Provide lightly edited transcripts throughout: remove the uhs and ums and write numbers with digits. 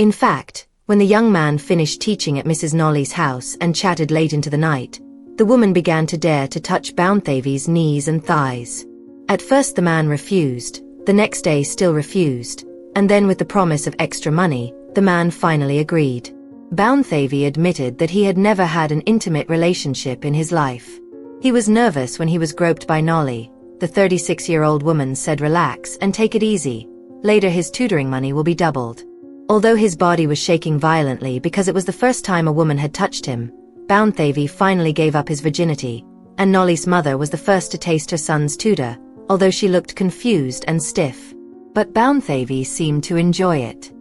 In fact, when the young man finished teaching at Mrs. Nolly's house and chatted late into the night, the woman began to dare to touch Bounthavy's knees and thighs. At first the man refused, the next day still refused, and then with the promise of extra money, the man finally agreed. Bounthavy admitted that he had never had an intimate relationship in his life. He was nervous when he was groped by Nolly. The 36-year-old woman said, "Relax and take it easy. Later his tutoring money will be doubled." Although his body was shaking violently because it was the first time a woman had touched him, Bounthavy finally gave up his virginity, and Nolly's mother was the first to taste her son's tutor, although she looked confused and stiff. But Bounthavy seemed to enjoy it.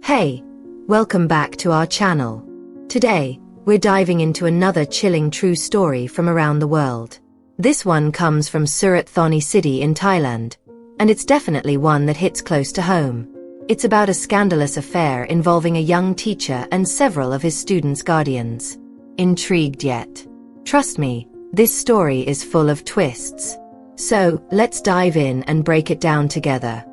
Hey, welcome back to our channel. Today, we're diving into another chilling true story from around the world. This one comes from Surat Thani City in Thailand, and it's definitely one that hits close to home. It's about a scandalous affair involving a young teacher and several of his students' guardians. Intrigued yet? Trust me, this story is full of twists. So, let's dive in and break it down together.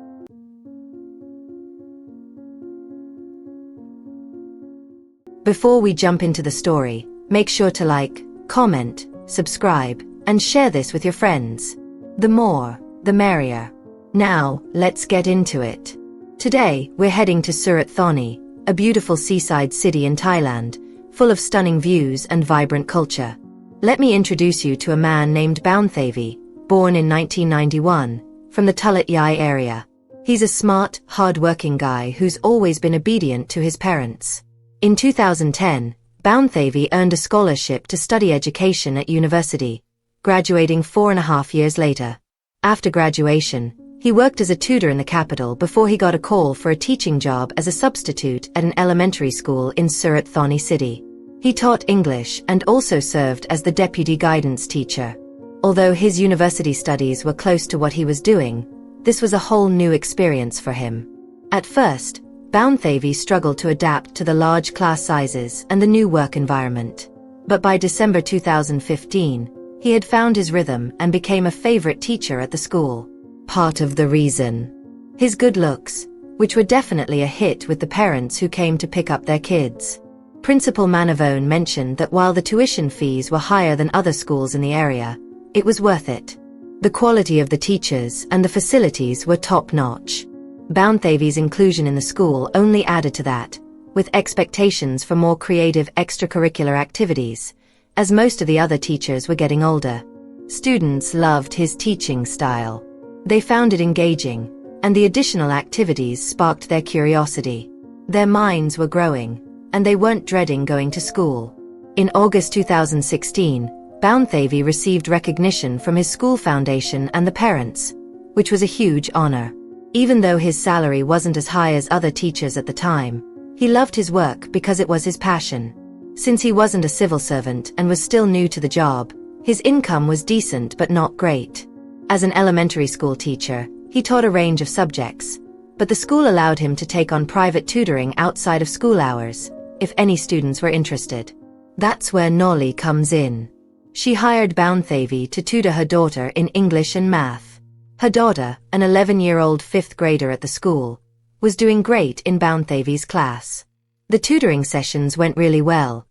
Before we jump into the story, make sure to like, comment, subscribe, and share this with your friends. The more, the merrier. Now, let's get into it. Today, we're heading to Surat Thani, a beautiful seaside city in Thailand, full of stunning views and vibrant culture. Let me introduce you to a man named Bounthavy, born in 1991, from the Tulat Yai area. He's a smart, hard-working guy who's always been obedient to his parents. In 2010, Bounthavy earned a scholarship to study education at university, graduating 4.5 years later. After graduation, he worked as a tutor in the capital before he got a call for a teaching job as a substitute at an elementary school in Surat Thani City. He taught English and also served as the deputy guidance teacher. Although his university studies were close to what he was doing, this was a whole new experience for him. At first, Bounthavy struggled to adapt to the large class sizes and the new work environment. But by December 2015, he had found his rhythm and became a favorite teacher at the school. Part of the reason. His good looks, which were definitely a hit with the parents who came to pick up their kids. Principal Manavone mentioned that while the tuition fees were higher than other schools in the area, it was worth it. The quality of the teachers and the facilities were top-notch. Bounthavy's inclusion in the school only added to that, with expectations for more creative extracurricular activities, as most of the other teachers were getting older. Students loved his teaching style. They found it engaging, and the additional activities sparked their curiosity. Their minds were growing, and they weren't dreading going to school. In August 2016, Bounthavy received recognition from his school foundation and the parents, which was a huge honor. Even though his salary wasn't as high as other teachers at the time, he loved his work because it was his passion. Since he wasn't a civil servant and was still new to the job, his income was decent but not great. As an elementary school teacher, he taught a range of subjects, but the school allowed him to take on private tutoring outside of school hours, if any students were interested. That's where Nolly comes in. She hired Bounthavy to tutor her daughter in English and math. Her daughter, an 11-year-old fifth grader at the school, was doing great in Bounthavy's class. The tutoring sessions went really well,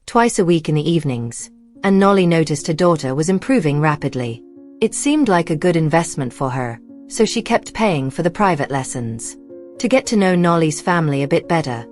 twice a week in the evenings, and Nolly noticed her daughter was improving rapidly. It seemed like a good investment for her, so she kept paying for the private lessons. To get to know Nolly's family a bit better,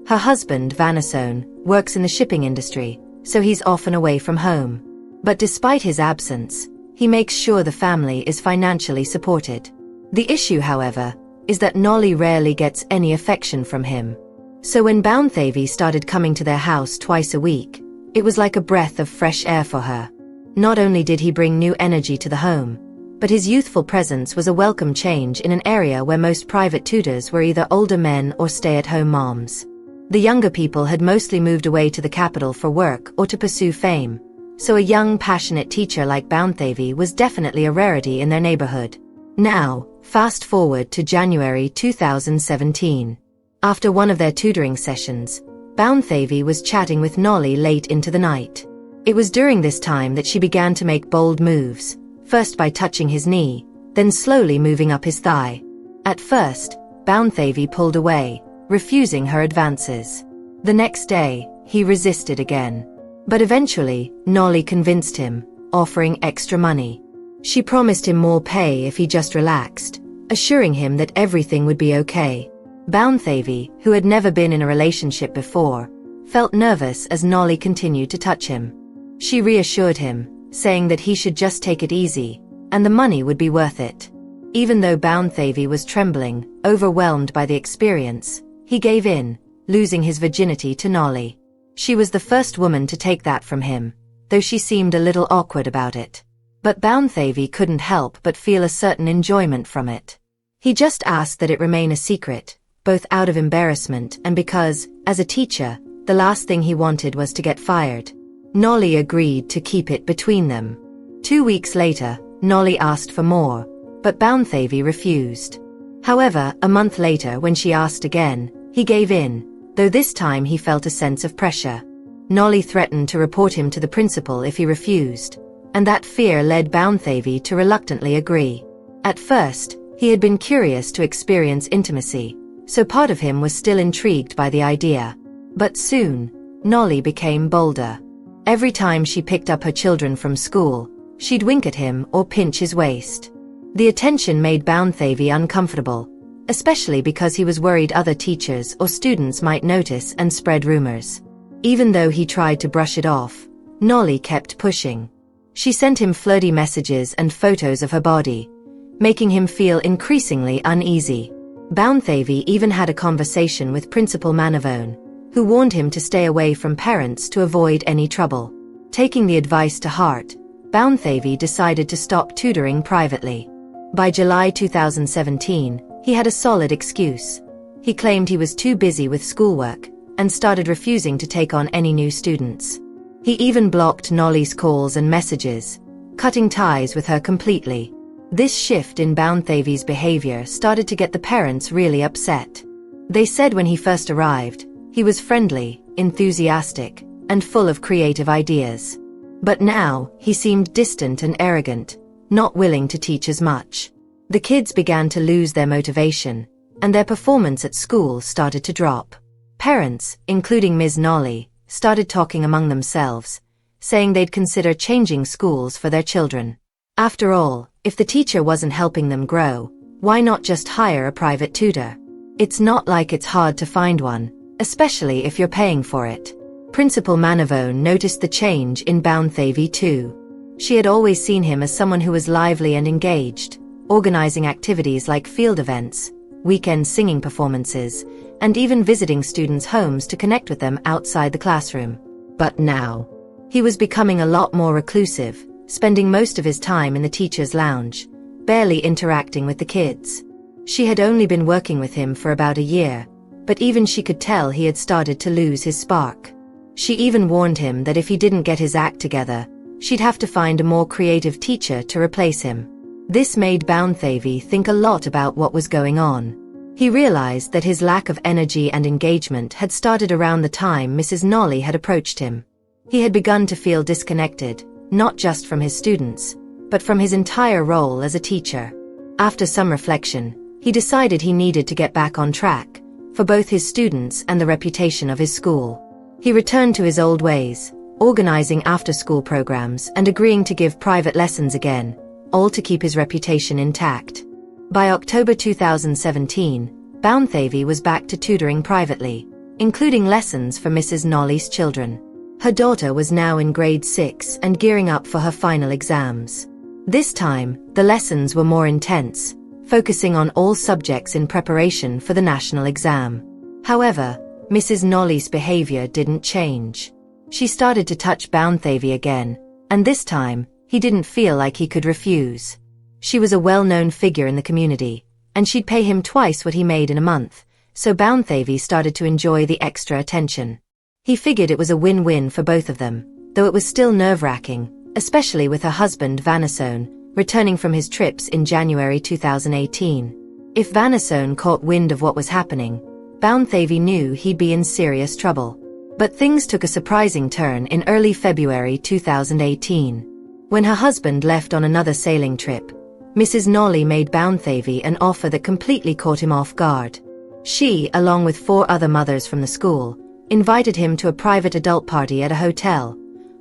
her husband, Vanasone, works in the shipping industry, so he's often away from home. But despite his absence, he makes sure the family is financially supported. The issue, however, is that Nolly rarely gets any affection from him. So when Bounthavy started coming to their house twice a week, it was like a breath of fresh air for her. Not only did he bring new energy to the home, but his youthful presence was a welcome change in an area where most private tutors were either older men or stay-at-home moms. The younger people had mostly moved away to the capital for work or to pursue fame, so a young, passionate teacher like Bounthavy was definitely a rarity in their neighborhood. Now, fast forward to January 2017. After one of their tutoring sessions, Bounthavy was chatting with Nolly late into the night. It was during this time that she began to make bold moves, first by touching his knee, then slowly moving up his thigh. At first, Bounthavy pulled away, refusing her advances. The next day, he resisted again. But eventually, Nolly convinced him, offering extra money. She promised him more pay if he just relaxed, assuring him that everything would be okay. Bounthavy, who had never been in a relationship before, felt nervous as Nolly continued to touch him. She reassured him, saying that he should just take it easy, and the money would be worth it. Even though Bounthavy was trembling, overwhelmed by the experience, he gave in, losing his virginity to Nolly. She was the first woman to take that from him, though she seemed a little awkward about it. But Bounthavy couldn't help but feel a certain enjoyment from it. He just asked that it remain a secret, both out of embarrassment and because, as a teacher, the last thing he wanted was to get fired. Nolly agreed to keep it between them. 2 weeks later, Nolly asked for more, but Bounthavy refused. However, a month later when she asked again, he gave in, though this time he felt a sense of pressure. Nolly threatened to report him to the principal if he refused, and that fear led Bounthavy to reluctantly agree. At first, he had been curious to experience intimacy, so part of him was still intrigued by the idea. But soon, Nolly became bolder. Every time she picked up her children from school, she'd wink at him or pinch his waist. The attention made Bounthavy uncomfortable, especially because he was worried other teachers or students might notice and spread rumors. Even though he tried to brush it off, Nolly kept pushing. She sent him flirty messages and photos of her body, making him feel increasingly uneasy. Bounthavy even had a conversation with Principal Manavone, who warned him to stay away from parents to avoid any trouble. Taking the advice to heart, Bounthavy decided to stop tutoring privately. By July 2017, he had a solid excuse. He claimed he was too busy with schoolwork and started refusing to take on any new students. He even blocked Nolly's calls and messages, cutting ties with her completely. This shift in Bounthavy's behavior started to get the parents really upset. They said when he first arrived, he was friendly, enthusiastic, and full of creative ideas. But now, he seemed distant and arrogant, not willing to teach as much. The kids began to lose their motivation, and their performance at school started to drop. Parents, including Ms. Nolly, started talking among themselves, saying they'd consider changing schools for their children. After all, if the teacher wasn't helping them grow, why not just hire a private tutor? It's not like it's hard to find one, especially if you're paying for it. Principal Manavone noticed the change in Bounthavy too. She had always seen him as someone who was lively and engaged, organizing activities like field events, weekend singing performances, and even visiting students' homes to connect with them outside the classroom. But now, he was becoming a lot more reclusive, spending most of his time in the teacher's lounge, barely interacting with the kids. She had only been working with him for about a year, but even she could tell he had started to lose his spark. She even warned him that if he didn't get his act together, she'd have to find a more creative teacher to replace him. This made Bounthavy think a lot about what was going on. He realized that his lack of energy and engagement had started around the time Mrs. Nolly had approached him. He had begun to feel disconnected, not just from his students, but from his entire role as a teacher. After some reflection, he decided he needed to get back on track, for both his students and the reputation of his school. He returned to his old ways, organizing after-school programs and agreeing to give private lessons again, all to keep his reputation intact. By October 2017, Bounthavy was back to tutoring privately, including lessons for Mrs. Nolly's children. Her daughter was now in grade 6 and gearing up for her final exams. This time, the lessons were more intense, focusing on all subjects in preparation for the national exam. However, Mrs. Nolly's behavior didn't change. She started to touch Bounthavy again, and this time, he didn't feel like he could refuse. She was a well-known figure in the community, and she'd pay him twice what he made in a month, so Bounthavy started to enjoy the extra attention. He figured it was a win-win for both of them, though it was still nerve-wracking, especially with her husband Vanessone, returning from his trips in January 2018. If Vanessone caught wind of what was happening, Bounthavy knew he'd be in serious trouble. But things took a surprising turn in early February 2018. When her husband left on another sailing trip, Mrs. Nolly made Bounthavy an offer that completely caught him off guard. She, along with 4 other mothers from the school, invited him to a private adult party at a hotel,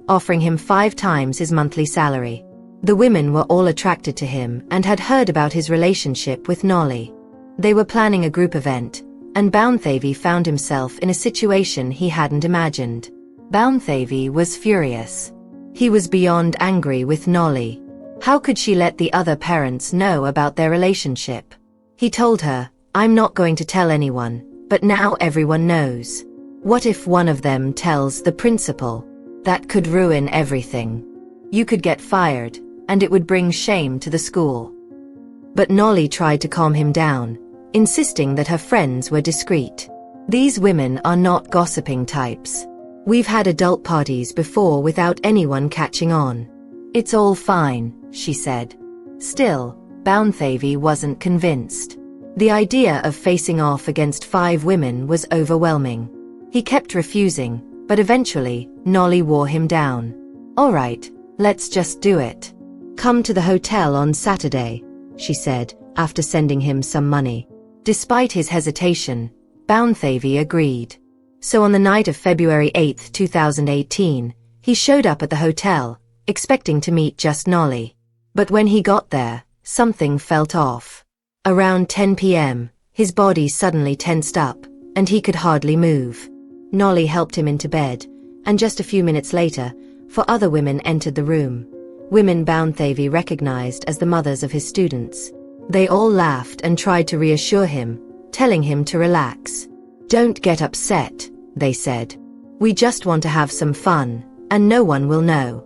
offering him 5 times his monthly salary. The women were all attracted to him and had heard about his relationship with Nolly. They were planning a group event, and Bounthavy found himself in a situation he hadn't imagined. Bounthavy was furious. He was beyond angry with Nolly. How could she let the other parents know about their relationship? He told her, "I'm not going to tell anyone, but now everyone knows. What if one of them tells the principal? That could ruin everything. You could get fired, and it would bring shame to the school." But Nolly tried to calm him down, insisting that her friends were discreet. "These women are not gossiping types. We've had adult parties before without anyone catching on. It's all fine," she said. Still, Bounthavy wasn't convinced. The idea of facing off against 5 women was overwhelming. He kept refusing, but eventually, Nolly wore him down. "All right, let's just do it. Come to the hotel on Saturday," she said, after sending him some money. Despite his hesitation, Bounthavy agreed. So on the night of February 8, 2018, he showed up at the hotel, expecting to meet just Nolly. But when he got there, something felt off. Around 10 p.m., his body suddenly tensed up, and he could hardly move. Nolly helped him into bed, and just a few minutes later, 4 other women entered the room. Women Bounthavy recognized as the mothers of his students. They all laughed and tried to reassure him, telling him to relax. "Don't get upset," they said. "We just want to have some fun, and no one will know."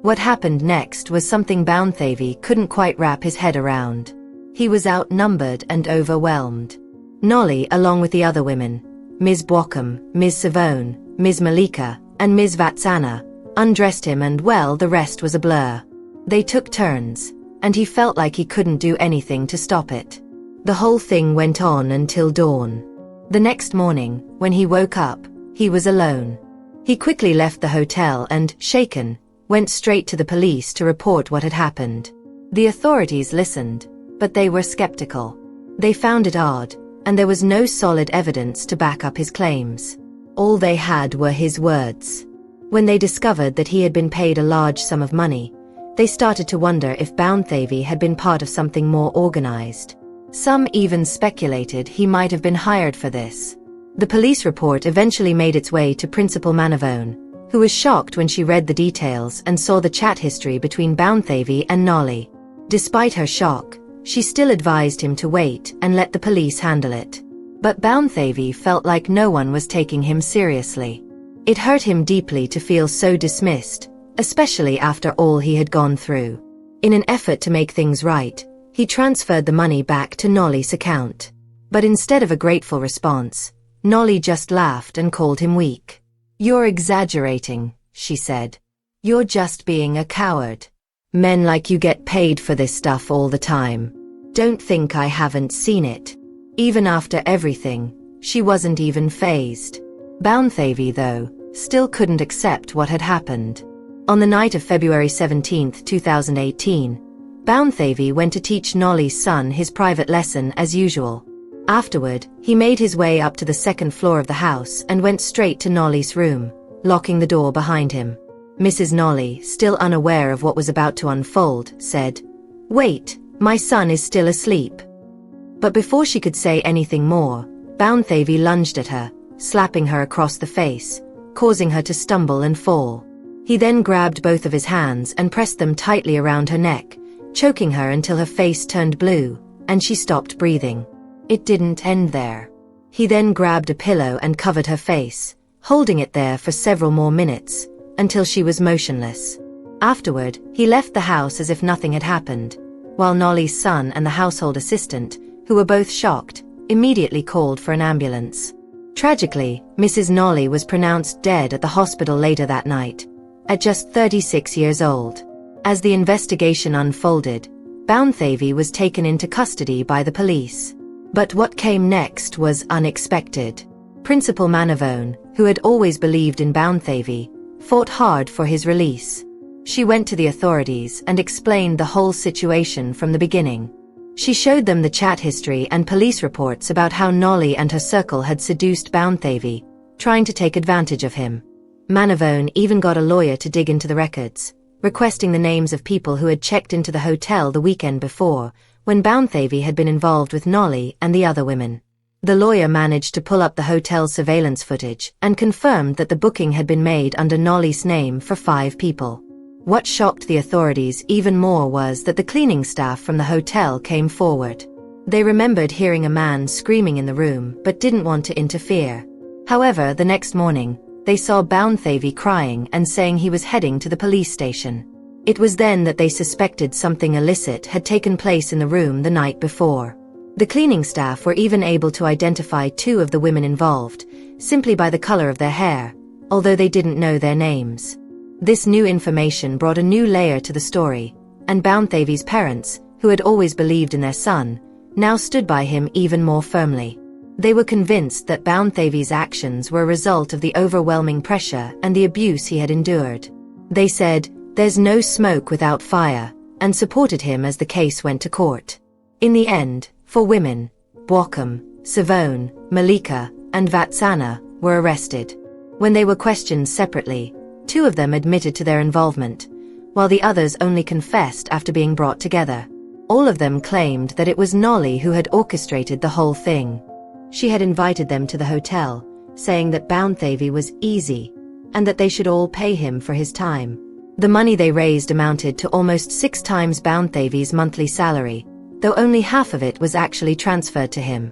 What happened next was something Bounthavy couldn't quite wrap his head around. He was outnumbered and overwhelmed. Nolly, along with the other women, Ms. Boakum, Ms. Savone, Ms. Malika, and Ms. Vatsana, undressed him, and well, the rest was a blur. They took turns, and he felt like he couldn't do anything to stop it. The whole thing went on until dawn. The next morning, when he woke up, he was alone. He quickly left the hotel and, shaken, went straight to the police to report what had happened. The authorities listened, but they were skeptical. They found it odd, and there was no solid evidence to back up his claims. All they had were his words. When they discovered that he had been paid a large sum of money, they started to wonder if Bounthavy had been part of something more organized. Some even speculated he might have been hired for this. The police report eventually made its way to Principal Manavone, who was shocked when she read the details and saw the chat history between Bounthavy and Nolly. Despite her shock, she still advised him to wait and let the police handle it. But Bounthavy felt like no one was taking him seriously. It hurt him deeply to feel so dismissed, especially after all he had gone through. In an effort to make things right, he transferred the money back to Nolly's account. But instead of a grateful response, Nolly just laughed and called him weak. "You're exaggerating," she said. "You're just being a coward. Men like you get paid for this stuff all the time. Don't think I haven't seen it." Even after everything, she wasn't even fazed. Bounthavy, though, still couldn't accept what had happened. On the night of February 17, 2018, Bounthavy went to teach Nolly's son his private lesson as usual. Afterward, he made his way up to the 2nd floor of the house and went straight to Nolly's room, locking the door behind him. Mrs. Nolly, still unaware of what was about to unfold, said, "Wait, my son is still asleep." But before she could say anything more, Bounthavy lunged at her, slapping her across the face, causing her to stumble and fall. He then grabbed both of his hands and pressed them tightly around her neck, choking her until her face turned blue, and she stopped breathing. It didn't end there. He then grabbed a pillow and covered her face, holding it there for several more minutes, until she was motionless. Afterward, he left the house as if nothing had happened, while Nolly's son and the household assistant, who were both shocked, immediately called for an ambulance. Tragically, Mrs. Nolly was pronounced dead at the hospital later that night, at just 36 years old. As the investigation unfolded, Bounthavy was taken into custody by the police. But what came next was unexpected. Principal Manavone, who had always believed in Bounthavy, fought hard for his release. She went to the authorities and explained the whole situation from the beginning. She showed them the chat history and police reports about how Nolly and her circle had seduced Bounthavy, trying to take advantage of him. Manavone even got a lawyer to dig into the records, requesting the names of people who had checked into the hotel the weekend before, when Bounthavy had been involved with Nolly and the other women. The lawyer managed to pull up the hotel's surveillance footage and confirmed that the booking had been made under Nolly's name for 5 people. What shocked the authorities even more was that the cleaning staff from the hotel came forward. They remembered hearing a man screaming in the room but didn't want to interfere. However, the next morning, they saw Bounthavy crying and saying he was heading to the police station. It was then that they suspected something illicit had taken place in the room the night before. The cleaning staff were even able to identify 2 of the women involved, simply by the color of their hair, although they didn't know their names. This new information brought a new layer to the story, and Bounthavy's parents, who had always believed in their son, now stood by him even more firmly. They were convinced that Bounthavy's actions were a result of the overwhelming pressure and the abuse he had endured. They said, "There's no smoke without fire," and supported him as the case went to court. In the end, 4 women, Bwakam, Savone, Malika, and Vatsana, were arrested. When they were questioned separately, 2 of them admitted to their involvement, while the others only confessed after being brought together. All of them claimed that it was Nolly who had orchestrated the whole thing. She had invited them to the hotel, saying that Bounthavy was easy, and that they should all pay him for his time. The money they raised amounted to almost 6 times Bounthavy's monthly salary, though only half of it was actually transferred to him.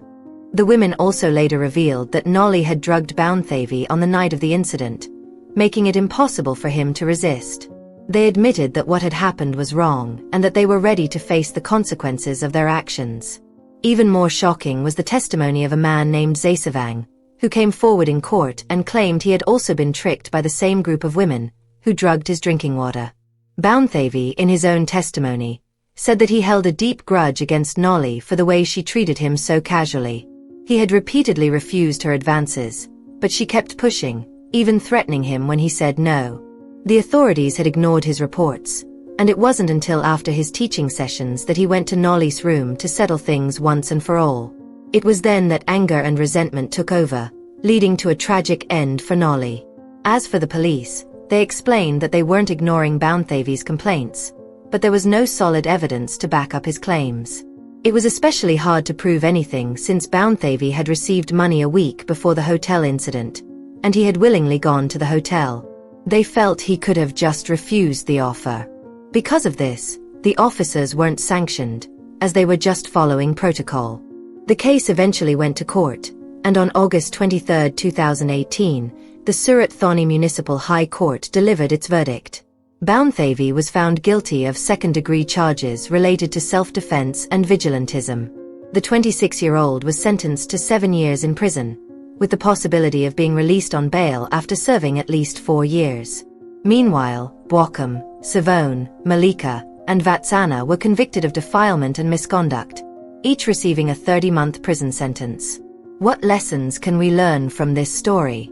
The women also later revealed that Nolly had drugged Bounthavy on the night of the incident, making it impossible for him to resist. They admitted that what had happened was wrong and that they were ready to face the consequences of their actions. Even more shocking was the testimony of a man named Zasavang, who came forward in court and claimed he had also been tricked by the same group of women, who drugged his drinking water. Bounthavy, in his own testimony, said that he held a deep grudge against Nolly for the way she treated him so casually. He had repeatedly refused her advances, but she kept pushing, even threatening him when he said no. The authorities had ignored his reports, and it wasn't until after his teaching sessions that he went to Nolly's room to settle things once and for all. It was then that anger and resentment took over, leading to a tragic end for Nolly. As for the police, they explained that they weren't ignoring Bounthavy's complaints, but there was no solid evidence to back up his claims. It was especially hard to prove anything since Bounthavy had received money a week before the hotel incident, and he had willingly gone to the hotel. They felt he could have just refused the offer. Because of this, the officers weren't sanctioned, as they were just following protocol. The case eventually went to court, and on August 23, 2018, the Surat Thani Municipal High Court delivered its verdict. Bounthavy was found guilty of second-degree charges related to self-defense and vigilantism. The 26-year-old was sentenced to 7 years in prison, with the possibility of being released on bail after serving at least 4 years. Meanwhile, Bwakam, Savone, Malika, and Vatsana were convicted of defilement and misconduct, each receiving a 30-month prison sentence. What lessons can we learn from this story?